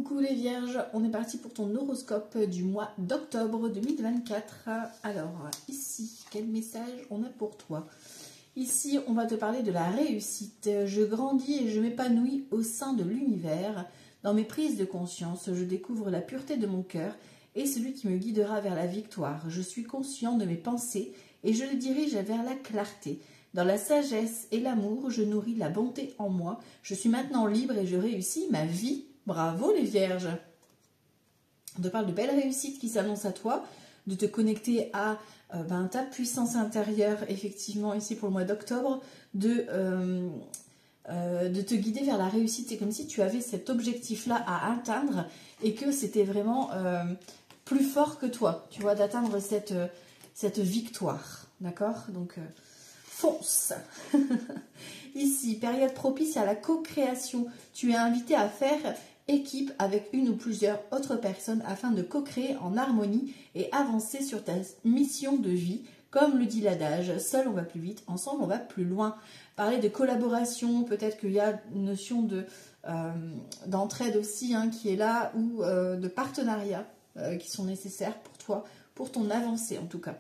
Coucou les vierges, on est parti pour ton horoscope du mois d'octobre 2024. Alors ici, quel message on a pour toi? Ici, on va te parler de la réussite. Je grandis et je m'épanouis au sein de l'univers. Dans mes prises de conscience, je découvre la pureté de mon cœur et celui qui me guidera vers la victoire. Je suis conscient de mes pensées et je les dirige vers la clarté. Dans la sagesse et l'amour, je nourris la bonté en moi. Je suis maintenant libre et je réussis ma vie. Bravo les vierges. On te parle de belles réussites qui s'annoncent à toi, de te connecter à ta puissance intérieure, effectivement, ici pour le mois d'octobre, de te guider vers la réussite. C'est comme si tu avais cet objectif-là à atteindre et que c'était vraiment plus fort que toi, tu vois, d'atteindre cette victoire. D'accord? Donc, fonce. Ici, période propice à la co-création. Tu es invité à faire équipe avec une ou plusieurs autres personnes afin de co-créer en harmonie et avancer sur ta mission de vie. Comme le dit l'adage, seul on va plus vite, ensemble on va plus loin. Parler de collaboration, peut-être qu'il y a une notion d'entraide aussi qui est là, ou de partenariat qui sont nécessaires pour toi, pour ton avancée en tout cas.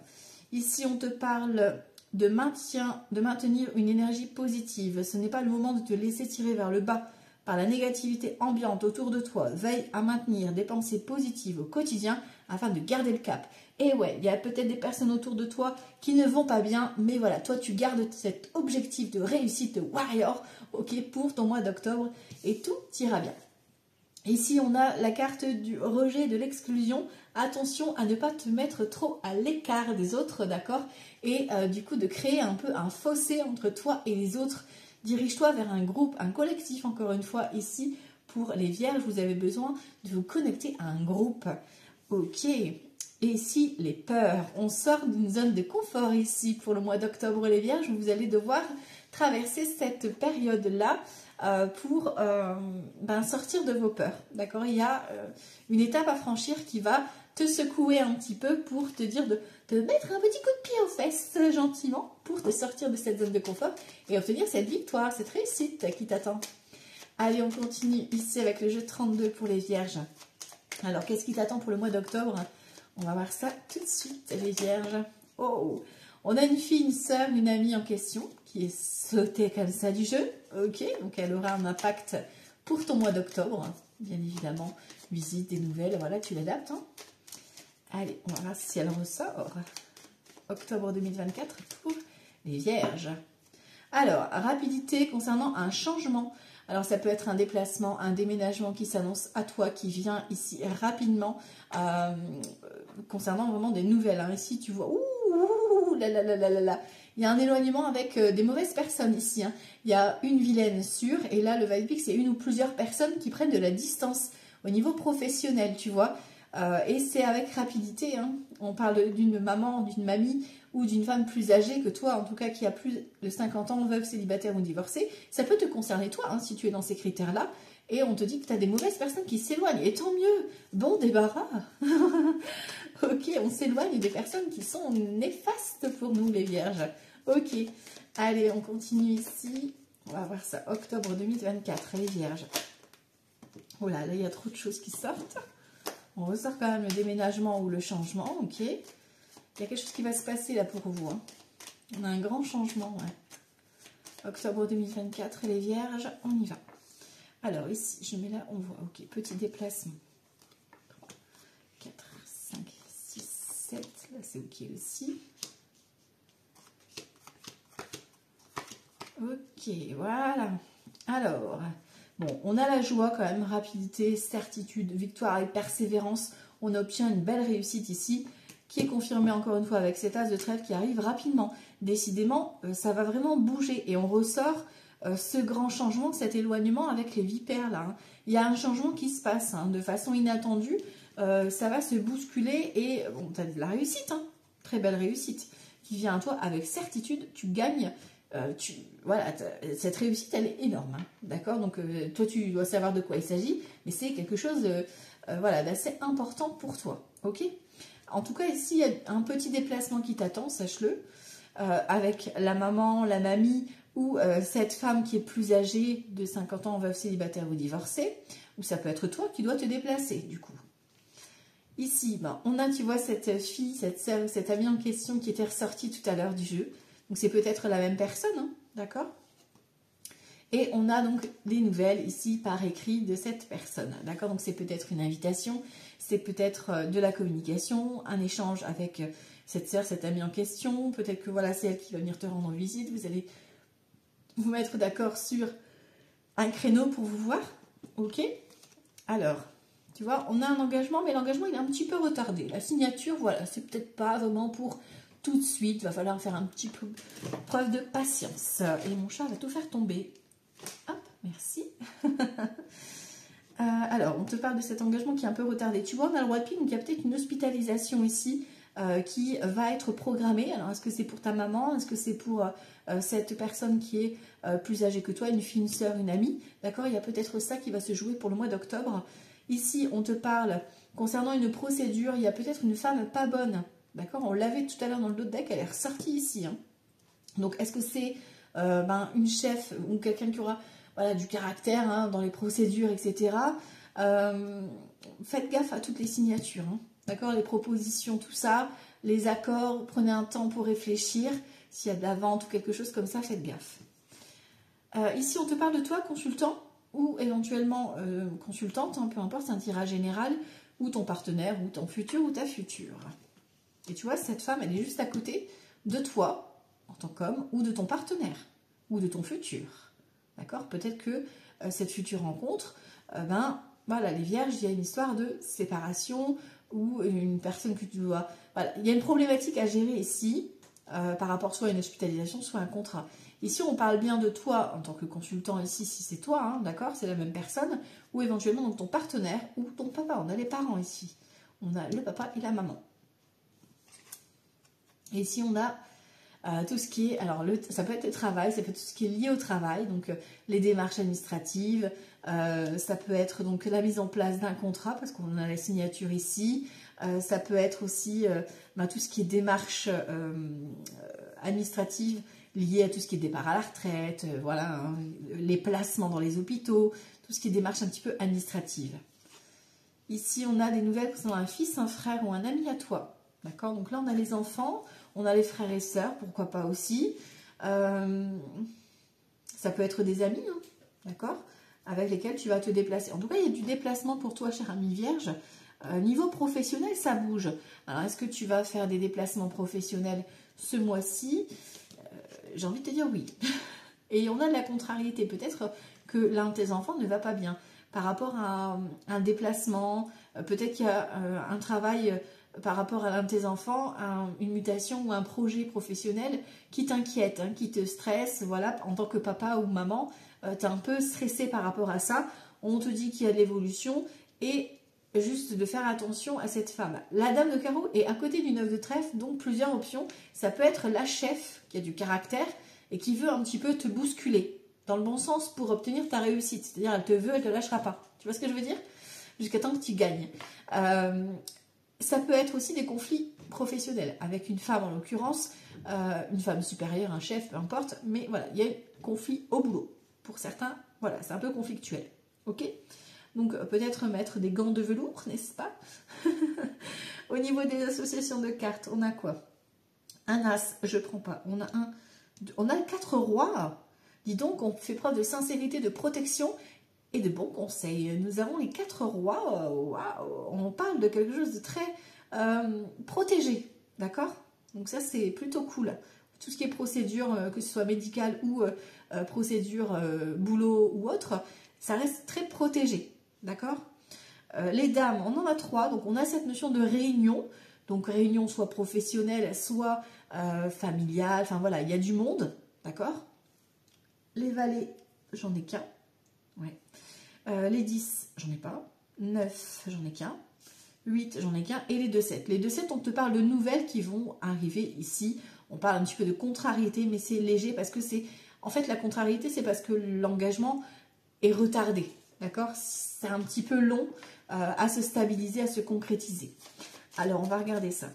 Ici on te parle de maintenir une énergie positive. Ce n'est pas le moment de te laisser tirer vers le bas par la négativité ambiante autour de toi. Veille à maintenir des pensées positives au quotidien afin de garder le cap. Et ouais, il y a peut-être des personnes autour de toi qui ne vont pas bien, mais voilà, toi tu gardes cet objectif de réussite de warrior, ok, pour ton mois d'octobre et tout ira bien. Ici, on a la carte du rejet, de l'exclusion. Attention à ne pas te mettre trop à l'écart des autres, d'accord? Et du coup, de créer un peu un fossé entre toi et les autres. Dirige-toi vers un groupe, un collectif, encore une fois, ici, pour les vierges, vous avez besoin de vous connecter à un groupe. Ok. Et ici, les peurs. On sort d'une zone de confort ici pour le mois d'octobre, les vierges. Vous allez devoir traverser cette période-là pour sortir de vos peurs. D'accord? Il y a une étape à franchir qui va te secouer un petit peu pour te dire de te mettre un petit coup de pied aux fesses gentiment pour te sortir de cette zone de confort et obtenir cette victoire, cette réussite qui t'attend. Allez, on continue ici avec le jeu 32 pour les vierges. Alors, qu'est-ce qui t'attend pour le mois d'octobre? On va voir ça tout de suite, les vierges. Oh, on a une fille, une sœur, une amie en question qui est sautée comme ça du jeu. Ok, donc elle aura un impact pour ton mois d'octobre. Bien évidemment, visite, des nouvelles, voilà, tu l'adaptes. Allez, on va voir si elle ressort. Octobre 2024 pour les vierges. Alors, rapidité concernant un changement. Alors, ça peut être un déplacement, un déménagement qui s'annonce à toi, qui vient ici rapidement, concernant vraiment des nouvelles. Ici, tu vois, il y a un éloignement avec des mauvaises personnes ici. Il y a une vilaine sûre, et là, le vibe, c'est une ou plusieurs personnes qui prennent de la distance au niveau professionnel, tu vois. Et c'est avec rapidité. On parle d'une maman, d'une mamie ou d'une femme plus âgée que toi, en tout cas qui a plus de 50 ans, veuve, célibataire ou divorcée. Ça peut te concerner toi, si tu es dans ces critères-là. Et on te dit que tu as des mauvaises personnes qui s'éloignent. Et tant mieux, bon débarras. Ok, on s'éloigne des personnes qui sont néfastes pour nous, les vierges. Ok, allez, on continue ici. On va voir ça, octobre 2024, les vierges. Oh là, il y a trop de choses qui sortent. On ressort quand même le déménagement ou le changement, ok. Il y a quelque chose qui va se passer là pour vous. On a un grand changement, ouais. Octobre 2024, les vierges, on y va. Alors ici, je mets là, on voit, ok, petit déplacement. 3, 4, 5, 6, 7, là c'est ok aussi. Ok, voilà. Alors... bon, on a la joie quand même, rapidité, certitude, victoire et persévérance. On obtient une belle réussite ici, qui est confirmée encore une fois avec cet as de trèfle qui arrive rapidement. Décidément, ça va vraiment bouger et on ressort ce grand changement, cet éloignement avec les vipères là. Il y a un changement qui se passe de façon inattendue, ça va se bousculer et bon, tu as de la réussite, très belle réussite qui vient à toi avec certitude, tu gagnes. Voilà, cette réussite elle est énorme, d'accord, donc toi tu dois savoir de quoi il s'agit, mais c'est quelque chose voilà, d'assez important pour toi, ok. En tout cas ici il y a un petit déplacement qui t'attend, sache-le. avec la maman, la mamie, ou cette femme qui est plus âgée de 50 ans, veuve, célibataire ou divorcée, ou ça peut être toi qui dois te déplacer du coup. Ici, ben, on a, tu vois, cette fille, cette sœur, cette amie en question qui était ressortie tout à l'heure du jeu. Donc c'est peut-être la même personne, hein, d'accord? Et on a donc des nouvelles ici par écrit de cette personne, d'accord? Donc c'est peut-être une invitation, c'est peut-être de la communication, un échange avec cette sœur, cette amie en question. Peut-être que voilà, c'est elle qui va venir te rendre visite. Vous allez vous mettre d'accord sur un créneau pour vous voir, ok? Alors, tu vois, on a un engagement, mais l'engagement il est un petit peu retardé. La signature, voilà, c'est peut-être pas vraiment pour tout de suite. Il va falloir faire un petit peu preuve de patience. Et mon chat va tout faire tomber. Hop, merci. Alors, on te parle de cet engagement qui est un peu retardé. Tu vois, on a le roi de pique, donc il y a peut-être une hospitalisation ici qui va être programmée. Alors, est-ce que c'est pour ta maman? Est-ce que c'est pour cette personne qui est plus âgée que toi, une fille, une sœur, une amie? D'accord, il y a peut-être ça qui va se jouer pour le mois d'octobre. Ici, on te parle concernant une procédure. Il y a peut-être une femme pas bonne. D'accord, on l'avait tout à l'heure dans le dos de deck, elle est ressortie ici. Hein. Donc, est-ce que c'est une chef ou quelqu'un qui aura voilà, du caractère hein, dans les procédures, etc. Faites gaffe à toutes les signatures. Hein. D'accord, les propositions, tout ça, les accords, prenez un temps pour réfléchir. S'il y a de la vente ou quelque chose comme ça, faites gaffe. Ici, on te parle de toi, consultant, ou éventuellement consultante, hein, peu importe, c'est un tirage général, ou ton partenaire, ou ton futur, ou ta future. Et tu vois, cette femme, elle est juste à côté de toi, en tant qu'homme, ou de ton partenaire, ou de ton futur. D'accord? Peut-être que cette future rencontre, ben, voilà, les vierges, il y a une histoire de séparation, ou une personne que tu dois... Voilà, il y a une problématique à gérer ici, par rapport soit à une hospitalisation, soit à un contrat. Ici, on parle bien de toi en tant que consultant, ici, si c'est toi, hein, d'accord, c'est la même personne, ou éventuellement donc, ton partenaire ou ton papa. On a les parents ici. On a le papa et la maman. Et ici, on a tout ce qui est, alors ça peut être le travail, ça peut être tout ce qui est lié au travail, donc les démarches administratives, ça peut être donc la mise en place d'un contrat, parce qu'on a la signature ici, ça peut être aussi tout ce qui est démarches administratives liées à tout ce qui est départ à la retraite, voilà, hein, les placements dans les hôpitaux, tout ce qui est démarches un petit peu administratives. Ici, on a des nouvelles concernant un fils, un frère ou un ami à toi. D'accord? Donc là, on a les enfants, on a les frères et sœurs, pourquoi pas aussi. Ça peut être des amis, hein, d'accord? Avec lesquels tu vas te déplacer. En tout cas, il y a du déplacement pour toi, cher ami vierge. Niveau professionnel, ça bouge. Alors, est-ce que tu vas faire des déplacements professionnels ce mois-ci? J'ai envie de te dire oui. Et on a de la contrariété. Peut-être que l'un de tes enfants ne va pas bien par rapport à un déplacement. Peut-être qu'il y a un travail par rapport à l'un de tes enfants, une mutation ou un projet professionnel qui t'inquiète, hein, qui te stresse. Voilà, en tant que papa ou maman, tu es un peu stressé par rapport à ça. On te dit qu'il y a de l'évolution et juste de faire attention à cette femme. La dame de carreau est à côté du 9 de trèfle, donc plusieurs options. Ça peut être la chef qui a du caractère et qui veut un petit peu te bousculer dans le bon sens pour obtenir ta réussite. C'est-à-dire, elle te veut, elle ne te lâchera pas. Tu vois ce que je veux dire? Jusqu'à temps que tu gagnes. Ça peut être aussi des conflits professionnels avec une femme en l'occurrence, une femme supérieure, un chef, peu importe. Mais voilà, il y a un conflit au boulot. Pour certains, voilà, c'est un peu conflictuel. Ok? Donc peut-être mettre des gants de velours, n'est-ce pas? Au niveau des associations de cartes, on a quoi? Un as, je prends pas. On a 4 rois. Dis donc, on fait preuve de sincérité, de protection et de bons conseils. Nous avons les 4 rois. Waouh, on parle de quelque chose de très protégé. D'accord? Donc ça, c'est plutôt cool. Tout ce qui est procédure, que ce soit médicale ou procédure boulot ou autre, ça reste très protégé. D'accord? Les dames, on en a 3. Donc on a cette notion de réunion. Donc réunion soit professionnelle, soit familiale. Enfin voilà, il y a du monde. D'accord? Les valets, j'en ai qu'un. Ouais. Les 10, j'en ai pas. 9, j'en ai qu'un. 8, j'en ai qu'un. Et les 2-7. Les 2-7, on te parle de nouvelles qui vont arriver ici. On parle un petit peu de contrariété, mais c'est léger parce que c'est... En fait, la contrariété, c'est parce que l'engagement est retardé. D'accord? C'est un petit peu long à se stabiliser, à se concrétiser. Alors, on va regarder ça.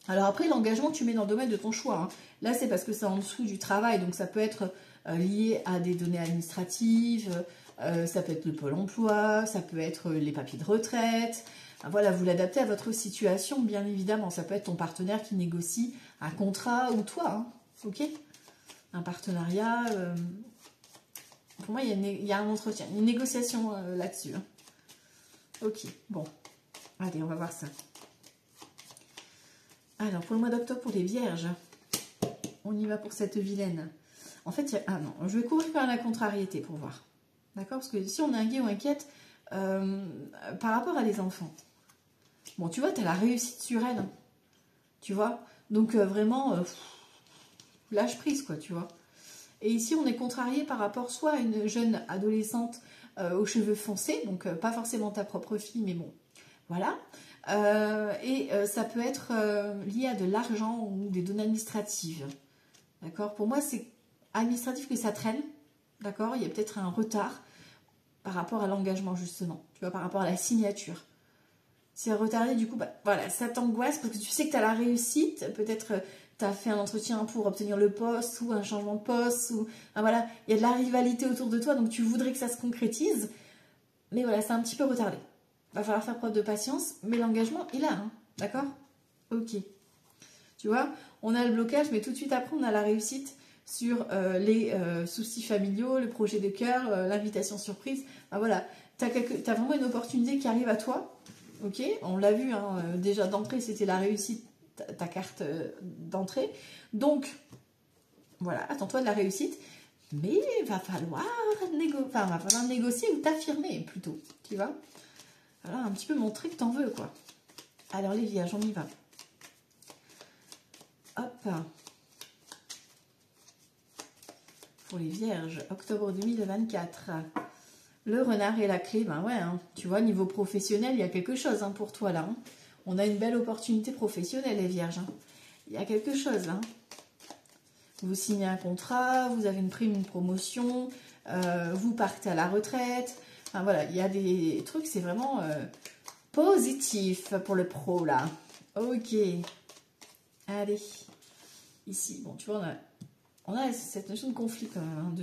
Alors après, l'engagement, tu mets dans le domaine de ton choix, hein. Là, c'est parce que c'est en dessous du travail, donc ça peut être lié à des données administratives, ça peut être le pôle emploi, ça peut être les papiers de retraite. Voilà, vous l'adaptez à votre situation, bien évidemment. Ça peut être ton partenaire qui négocie un contrat ou toi, hein. Ok? Un partenariat. Pour moi, il y a un entretien, une négociation là-dessus, hein. Ok, bon. Allez, on va voir ça. Alors, pour le mois d'octobre, pour les vierges, on y va pour cette vilaine. En fait, ah non, je vais courir vers la contrariété pour voir. D'accord? Parce que si on est inquiet ou inquiète par rapport à les enfants. Bon, tu vois, tu as la réussite sur elle. Hein. Tu vois? Donc, vraiment, lâche prise, quoi, tu vois. Et ici, on est contrarié par rapport soit à une jeune adolescente aux cheveux foncés, donc pas forcément ta propre fille, mais bon, voilà. Ça peut être lié à de l'argent ou des données administratives. D'accord? Pour moi, c'est administratif que ça traîne. D'accord? Il y a peut-être un retard par rapport à l'engagement, justement. Tu vois, par rapport à la signature. C'est retardé, du coup, bah, voilà, ça t'angoisse parce que tu sais que tu as la réussite. Peut-être tu as fait un entretien pour obtenir le poste ou un changement de poste. Ou, ah, voilà, il y a de la rivalité autour de toi, donc tu voudrais que ça se concrétise. Mais voilà, c'est un petit peu retardé. Va falloir faire preuve de patience, mais l'engagement est là, hein, d'accord? Ok. Tu vois, on a le blocage, mais tout de suite après, on a la réussite sur les soucis familiaux, le projet de cœur, l'invitation surprise. Ben voilà, tu as vraiment une opportunité qui arrive à toi, ok? On l'a vu, hein, déjà d'entrée, c'était la réussite, ta carte d'entrée. Donc, voilà, attends-toi de la réussite, mais il va falloir, négocier ou t'affirmer plutôt, tu vois? Voilà, un petit peu montrer que t'en veux, quoi. Alors les vierges, on y va. Hop. Pour les vierges, octobre 2024. Le renard et la clé, ben ouais, hein, tu vois, niveau professionnel, il y a quelque chose hein, pour toi là. Hein. On a une belle opportunité professionnelle, les vierges. Hein. Il y a quelque chose. Hein. Vous signez un contrat, vous avez une prime, une promotion, vous partez à la retraite. Enfin voilà, il y a des trucs, c'est vraiment positif pour le pro là. Ok. Allez. Ici, bon, tu vois, on a cette notion de conflit quand même. Hein,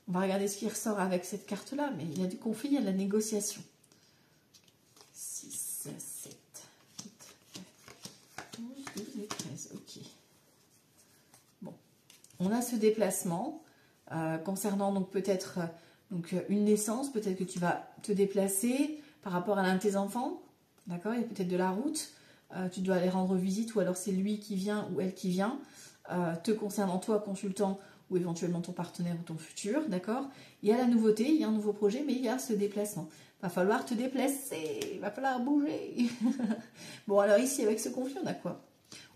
on va regarder ce qui ressort avec cette carte-là, mais il y a du conflit, il y a de la négociation. 6, 7, 8, 9, 11, 12 et 13. Ok. Bon. On a ce déplacement concernant donc peut-être une naissance. Peut-être que tu vas te déplacer par rapport à l'un de tes enfants. D'accord? Il y a peut-être de la route. Tu dois aller rendre visite ou alors c'est lui qui vient ou elle qui vient. Te concernant toi, consultant, ou éventuellement ton partenaire ou ton futur, d'accord? Il y a la nouveauté, il y a un nouveau projet, mais il y a ce déplacement. Il va falloir te déplacer, il va falloir bouger. Bon, alors ici, avec ce conflit, on a quoi?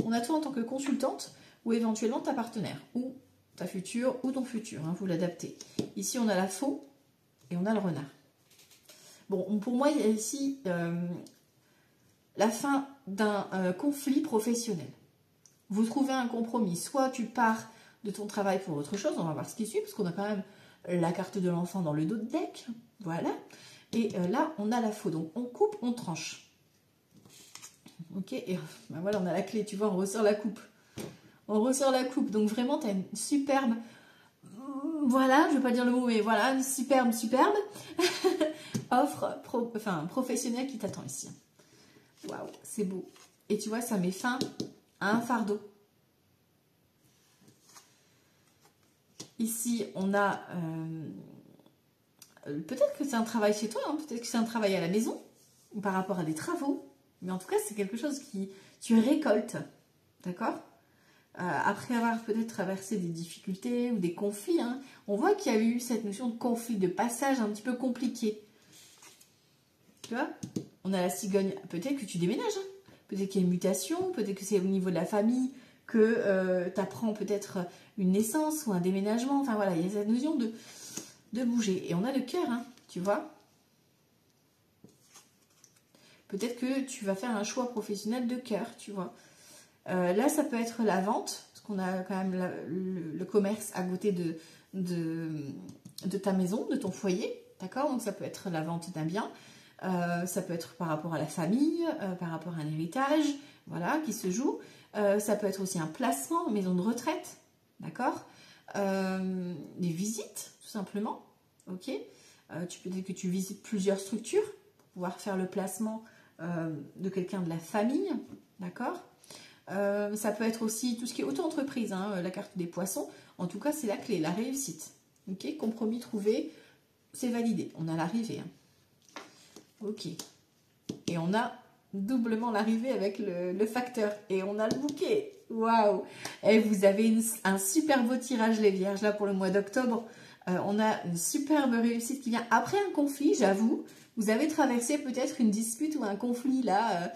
On a toi en tant que consultante, ou éventuellement ta partenaire, ou ta future, ou ton futur, hein, vous l'adaptez. Ici, on a la faux, et on a le renard. Bon, pour moi, il y a ici la fin d'un conflit professionnel. Vous trouvez un compromis, soit tu pars de ton travail pour autre chose, on va voir ce qui suit, parce qu'on a quand même la carte de l'enfant dans le dos de deck, voilà, et là on a la faux, donc on coupe, on tranche, ok, et ben voilà, on a la clé, tu vois, on ressort la coupe, donc vraiment tu as une superbe, voilà, je ne vais pas dire le mot, mais voilà, une superbe offre professionnelle qui t'attend ici, waouh, c'est beau, et tu vois, ça met fin à un fardeau. Ici, on a... peut-être que c'est un travail chez toi, hein, peut-être que c'est un travail à la maison, ou par rapport à des travaux. Mais en tout cas, c'est quelque chose qui... Tu récoltes, d'accord? Après avoir peut-être traversé des difficultés ou des conflits, hein, on voit qu'il y a eu cette notion de conflit, de passage un petit peu compliqué. Tu vois? On a la cigogne. Peut-être que tu déménages, hein. Peut-être qu'il y a une mutation, peut-être que c'est au niveau de la famille que tu apprends peut-être une naissance ou un déménagement. Enfin voilà, il y a cette notion de bouger. Et on a le cœur, hein, tu vois. Peut-être que tu vas faire un choix professionnel de cœur, tu vois. Là, ça peut être la vente, parce qu'on a quand même le commerce à côté de ta maison, de ton foyer, d'accord? Donc ça peut être la vente d'un bien, ça peut être par rapport à la famille, par rapport à un héritage, voilà, qui se joue. Ça peut être aussi un placement, maison de retraite, d'accord, des visites, tout simplement, ok. Tu peux dire que tu visites plusieurs structures pour pouvoir faire le placement de quelqu'un de la famille, d'accord. Ça peut être aussi tout ce qui est auto-entreprise, hein, la carte des poissons. En tout cas, c'est la clé, la réussite. Ok, compromis trouvé, c'est validé. On a l'arrivée. Hein. Ok. Et on a doublement l'arrivée avec le facteur. Et on a le bouquet. Waouh! Et vous avez un super beau tirage, les vierges, là, pour le mois d'octobre. On a une superbe réussite qui vient après un conflit, j'avoue. Vous avez traversé peut-être une dispute ou un conflit, là,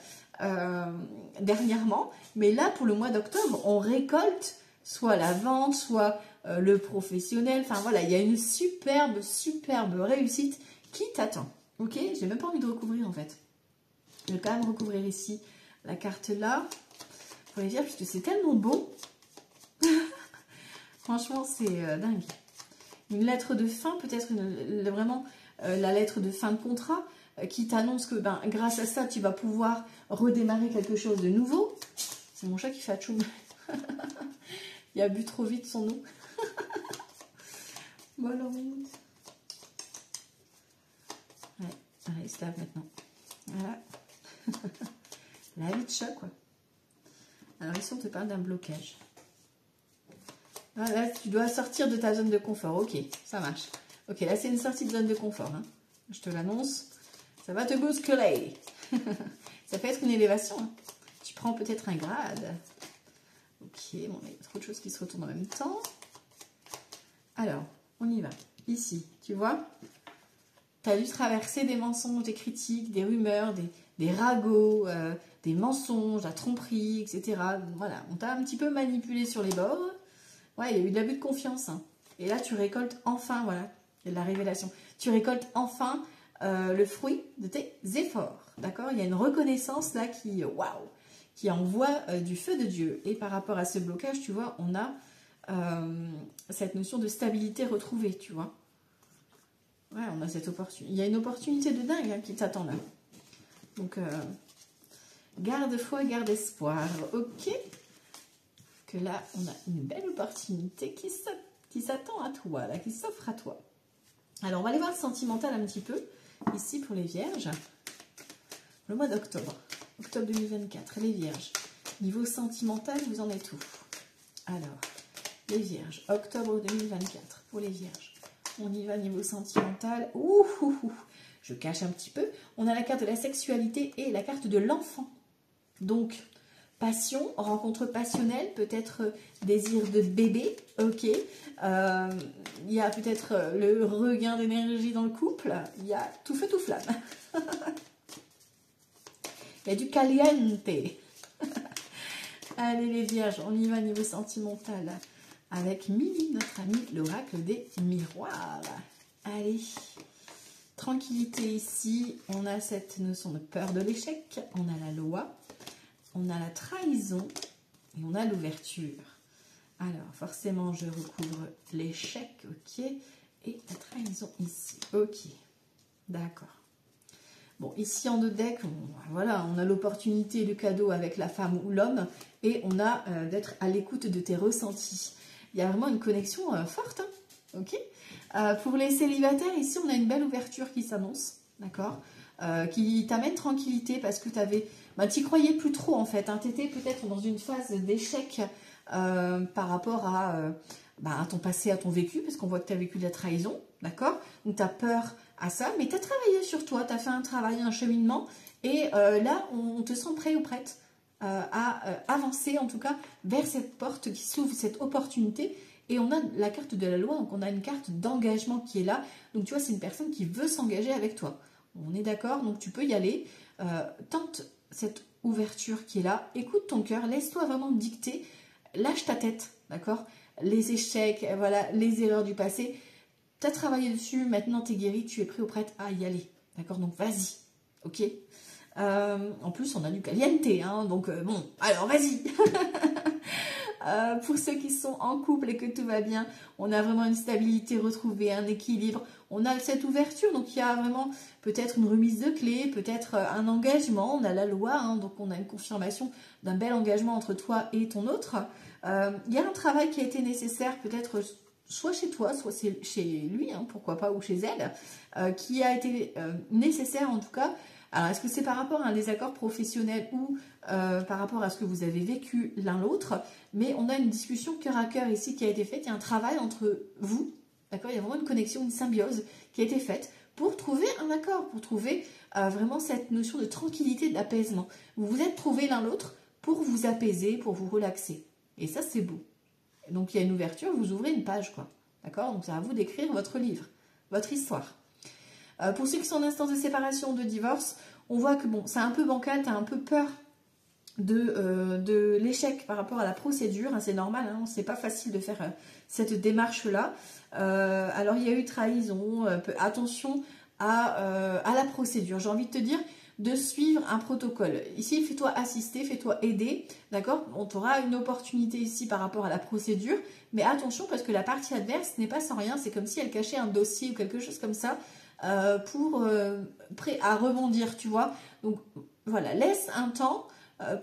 dernièrement. Mais là, pour le mois d'octobre, on récolte soit la vente, soit le professionnel. Enfin, voilà, il y a une superbe, superbe réussite qui t'attend. Ok? J'ai même pas envie de recouvrir, en fait. Je vais quand même recouvrir ici la carte là. Pour les vierges, parce que c'est tellement beau. Franchement, c'est dingue. Une lettre de fin, peut-être vraiment la lettre de fin de contrat qui t'annonce que grâce à ça, tu vas pouvoir redémarrer quelque chose de nouveau. C'est mon chat qui fait atchoum. Il a bu trop vite son eau. Bon alors, ouais, allez, il se lave maintenant. Voilà. La vie de chat, quoi. Alors ici, on te parle d'un blocage. Ah, là, tu dois sortir de ta zone de confort. Ok, ça marche. Ok, là, c'est une sortie de zone de confort. Hein. Je te l'annonce. Ça va te bousculer. Ça peut être une élévation. Hein. Tu prends peut-être un grade. Ok, bon, il y a trop de choses qui se retournent en même temps. Alors, on y va. Ici, tu vois, tu as dû traverser des mensonges, des critiques, des rumeurs, des ragots, des mensonges, la tromperie, etc. Voilà, on t'a un petit peu manipulé sur les bords. Ouais, il y a eu de l'abus de confiance. Hein. Et là, tu récoltes enfin, voilà, il y a de la révélation. Tu récoltes enfin le fruit de tes efforts. D'accord? Il y a une reconnaissance là qui, waouh, qui envoie du feu de Dieu. Et par rapport à ce blocage, tu vois, on a cette notion de stabilité retrouvée, tu vois. Ouais, on a cette opportunité. Il y a une opportunité de dingue hein, qui t'attend là. Donc, garde foi, garde espoir. Ok? Que là, on a une belle opportunité qui s'attend à toi, là, qui s'offre à toi. Alors, on va aller voir le sentimental un petit peu, ici pour les vierges. Le mois d'octobre, octobre 2024, les vierges. Niveau sentimental, vous en êtes où? Alors, les vierges, octobre 2024, pour les vierges. On y va niveau sentimental. Ouh, je cache un petit peu. On a la carte de la sexualité et la carte de l'enfant. Donc, passion, rencontre passionnelle, peut-être désir de bébé, ok. Il y a peut-être le regain d'énergie dans le couple. Il y a tout feu, tout flamme. Il y a du caliente. Allez les vierges, on y va niveau sentimental. Avec Mili, notre ami, l'oracle des miroirs. Allez, tranquillité ici. On a cette notion de peur de l'échec. On a la loi. On a la trahison. Et on a l'ouverture. Alors, forcément, je recouvre l'échec, ok. Et la trahison ici, ok. D'accord. Bon, ici en deux decks, voilà, on a l'opportunité du cadeau avec la femme ou l'homme. Et on a d'être à l'écoute de tes ressentis. Il y a vraiment une connexion forte, hein, ok. Pour les célibataires, ici, on a une belle ouverture qui s'annonce, d'accord, qui t'amène tranquillité parce que tu croyais plus trop, en fait. Hein, tu étais peut-être dans une phase d'échec par rapport à ton passé, à ton vécu, parce qu'on voit que tu as vécu de la trahison, d'accord. Donc, tu as peur à ça, mais tu as travaillé sur toi, tu as fait un travail, un cheminement, et là, on te sent prêt ou prête à avancer en tout cas vers cette porte qui s'ouvre, cette opportunité. Et on a la carte de la loi, donc on a une carte d'engagement qui est là. Donc tu vois, c'est une personne qui veut s'engager avec toi. On est d'accord, donc tu peux y aller. Tente cette ouverture qui est là. Écoute ton cœur, laisse-toi vraiment dicter. Lâche ta tête, d'accord. Les échecs, voilà, les erreurs du passé. Tu as travaillé dessus, maintenant tu es guéri, tu es prêt ou prête à y aller. D'accord, donc vas-y, ok. En plus, on a du caliente, hein, donc bon, alors vas-y. Pour ceux qui sont en couple et que tout va bien, on a vraiment une stabilité retrouvée, un équilibre. on a cette ouverture, donc il y a vraiment peut-être une remise de clé, peut-être un engagement, on a la loi, hein, donc on a une confirmation d'un bel engagement entre toi et ton autre. Il y a un travail qui a été nécessaire, peut-être soit chez toi, soit chez lui, hein, pourquoi pas, ou chez elle, qui a été nécessaire en tout cas. Alors, est-ce que c'est par rapport à un désaccord professionnel ou par rapport à ce que vous avez vécu l'un l'autre? Mais on a une discussion cœur à cœur ici qui a été faite. Il y a un travail entre vous, d'accord? Il y a vraiment une connexion, une symbiose qui a été faite pour trouver un accord, pour trouver vraiment cette notion de tranquillité, d'apaisement. Vous vous êtes trouvés l'un l'autre pour vous apaiser, pour vous relaxer. Et ça, c'est beau. Donc, il y a une ouverture, vous ouvrez une page, quoi. D'accord? Donc, c'est à vous d'écrire votre livre, votre histoire. Pour ceux qui sont en instance de séparation, de divorce, on voit que bon, c'est un peu bancal, tu as un peu peur de l'échec par rapport à la procédure, hein, c'est normal, hein, c'est pas facile de faire cette démarche-là. Alors, il y a eu trahison, attention à la procédure. J'ai envie de te dire de suivre un protocole. Ici, fais-toi assister, fais-toi aider, d'accord? On t'aura une opportunité ici par rapport à la procédure, mais attention parce que la partie adverse n'est pas sans rien, c'est comme si elle cachait un dossier ou quelque chose comme ça, prêt à rebondir, tu vois. Donc voilà, laisse un temps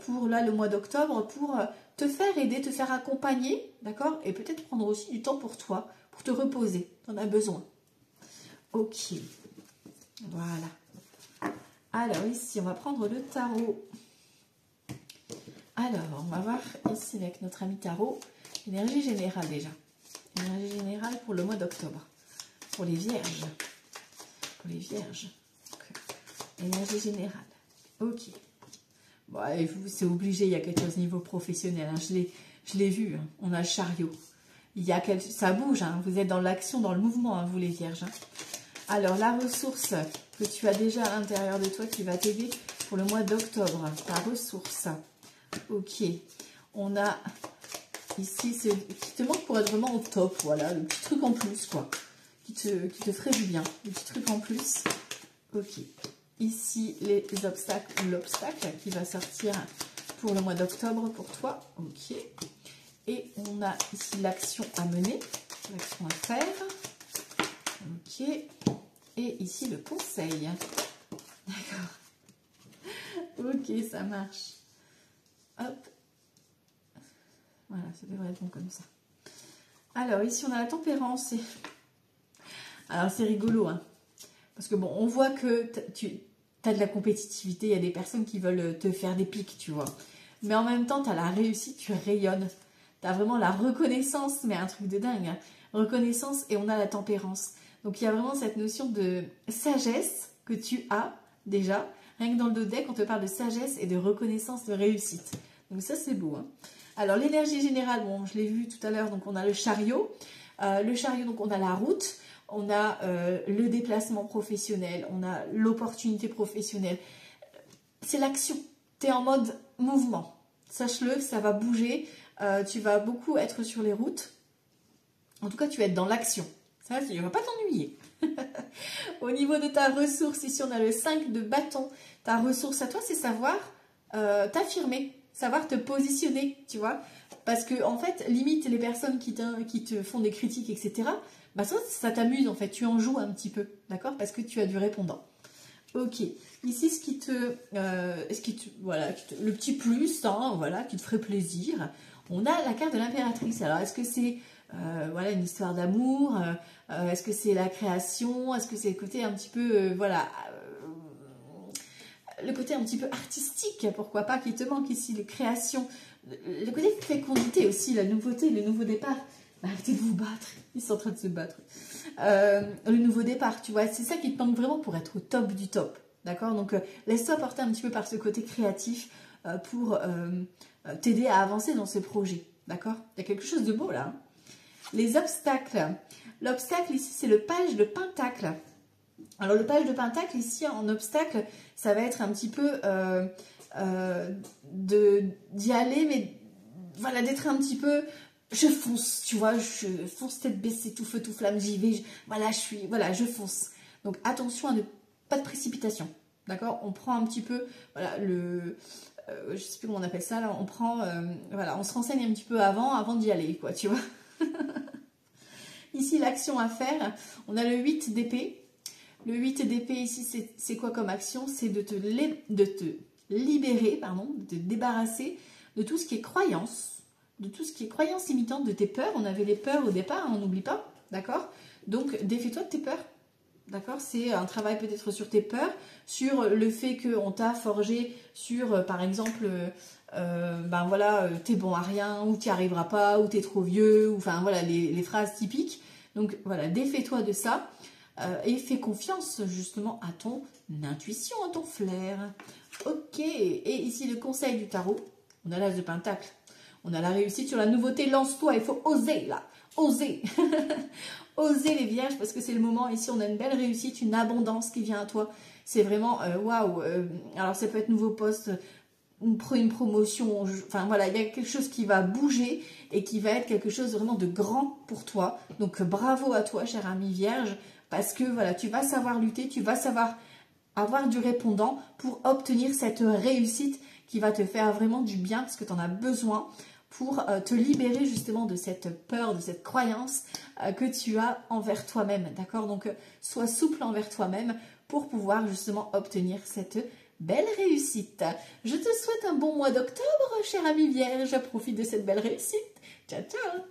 pour là le mois d'octobre pour te faire aider, te faire accompagner, d'accord, et peut-être prendre aussi du temps pour toi, pour te reposer, tu en as besoin. Ok, voilà. Alors ici, on va prendre le tarot. Alors, on va voir ici avec notre ami tarot, l'énergie générale déjà. L'énergie générale pour le mois d'octobre, pour les vierges. Pour les vierges. Énergie générale. Ok. Bon, c'est obligé, il y a quelque chose au niveau professionnel. Hein. Je l'ai vu. Hein. On a le chariot. Ça bouge. Hein. Vous êtes dans l'action, dans le mouvement, hein, vous les vierges. Hein. Alors, la ressource que tu as déjà à l'intérieur de toi qui va t'aider pour le mois d'octobre. Ta ressource. Ok. On a ici ce qui te manque pour être vraiment au top. Voilà, le petit truc en plus, quoi. Qui te ferait du bien. Le petit truc en plus. Ok. Ici, les obstacles ou l'obstacle qui va sortir pour le mois d'octobre pour toi. Ok. Et on a ici l'action à mener, l'action à faire. Ok. Et ici, le conseil. D'accord. Ok, ça marche. Hop. Voilà, ça devrait être bon comme ça. Alors, ici, on a la tempérance. Alors, c'est rigolo, hein. Parce que bon, on voit que tu as de la compétitivité, il y a des personnes qui veulent te faire des pics, tu vois. Mais en même temps, tu as la réussite, tu rayonnes. Tu as vraiment la reconnaissance, mais un truc de dingue. Hein. Reconnaissance et on a la tempérance. Donc il y a vraiment cette notion de sagesse que tu as déjà. Rien que dans le dos deck, on te parle de sagesse et de reconnaissance, de réussite. Donc ça, c'est beau. Hein. Alors l'énergie générale, bon, je l'ai vu tout à l'heure, donc on a le chariot. Le chariot, donc on a la route. On a le déplacement professionnel, on a l'opportunité professionnelle. C'est l'action. Tu es en mode mouvement. Sache-le, ça va bouger. Tu vas beaucoup être sur les routes. En tout cas, tu vas être dans l'action. Ça, tu ne vas pas t'ennuyer. Au niveau de ta ressource, ici, on a le 5 de bâton. Ta ressource à toi, c'est savoir t'affirmer, savoir te positionner, tu vois. Parce que, en fait, limite, les personnes qui te font des critiques, etc., bah ça t'amuse en fait, tu en joues un petit peu, d'accord? Parce que tu as du répondant. Ok, ici voilà, le petit plus, hein, voilà, qui te ferait plaisir. On a la carte de l'impératrice. Alors est-ce que c'est voilà, une histoire d'amour? Est-ce que c'est la création? Est-ce que c'est le côté un petit peu, voilà, le côté un petit peu artistique, pourquoi pas, qui te manque ici, les créations, le côté fécondité aussi, la nouveauté, le nouveau départ. Arrêtez de vous battre, ils sont en train de se battre. Le nouveau départ, tu vois, c'est ça qui te manque vraiment pour être au top du top, d'accord? Donc laisse-toi porter un petit peu par ce côté créatif pour t'aider à avancer dans ce projet, d'accord? Il y a quelque chose de beau là. Hein. Les obstacles. L'obstacle ici, c'est le page de pentacle. Alors le page de pentacle ici en obstacle, ça va être un petit peu d'y aller, mais voilà, d'être un petit peu... Je fonce, tu vois, je fonce tête baissée, tout feu, tout flamme, j'y vais, voilà, je fonce. Donc attention à ne pas de précipitation, d'accord? On prend un petit peu, voilà, je sais plus comment on appelle ça, là, voilà, on se renseigne un petit peu avant d'y aller, quoi, tu vois? ici l'action à faire. On a le 8 d'épée. Le 8 d'épée ici, c'est quoi comme action? C'est de te libérer, pardon, de te débarrasser de tout ce qui est croyance, de tout ce qui est croyance limitante, de tes peurs. On avait les peurs au départ, hein, on n'oublie pas, d'accord? Donc, défais-toi de tes peurs. D'accord, c'est un travail peut-être sur tes peurs, sur le fait qu'on t'a forgé sur, par exemple, ben voilà, t'es bon à rien, ou t'y arriveras pas, ou t'es trop vieux, ou enfin voilà, les phrases typiques. Donc voilà, défais-toi de ça et fais confiance justement à ton intuition, à ton flair. Ok, et ici le conseil du tarot, on a l'as de pentacle, on a la réussite sur la nouveauté, lance-toi, il faut oser là, oser. Osez les vierges parce que c'est le moment. Ici, on a une belle réussite, une abondance qui vient à toi. C'est vraiment waouh. Alors, ça peut être nouveau poste, une promotion. Enfin, voilà, il y a quelque chose qui va bouger et qui va être quelque chose vraiment de grand pour toi. Donc, bravo à toi, cher ami vierge, parce que voilà, tu vas savoir lutter, tu vas savoir avoir du répondant pour obtenir cette réussite qui va te faire vraiment du bien parce que tu en as besoin pour te libérer justement de cette peur, de cette croyance que tu as envers toi-même, d'accord? Donc, sois souple envers toi-même pour pouvoir justement obtenir cette belle réussite. Je te souhaite un bon mois d'octobre, cher ami vierge. Profite de cette belle réussite. Ciao, ciao!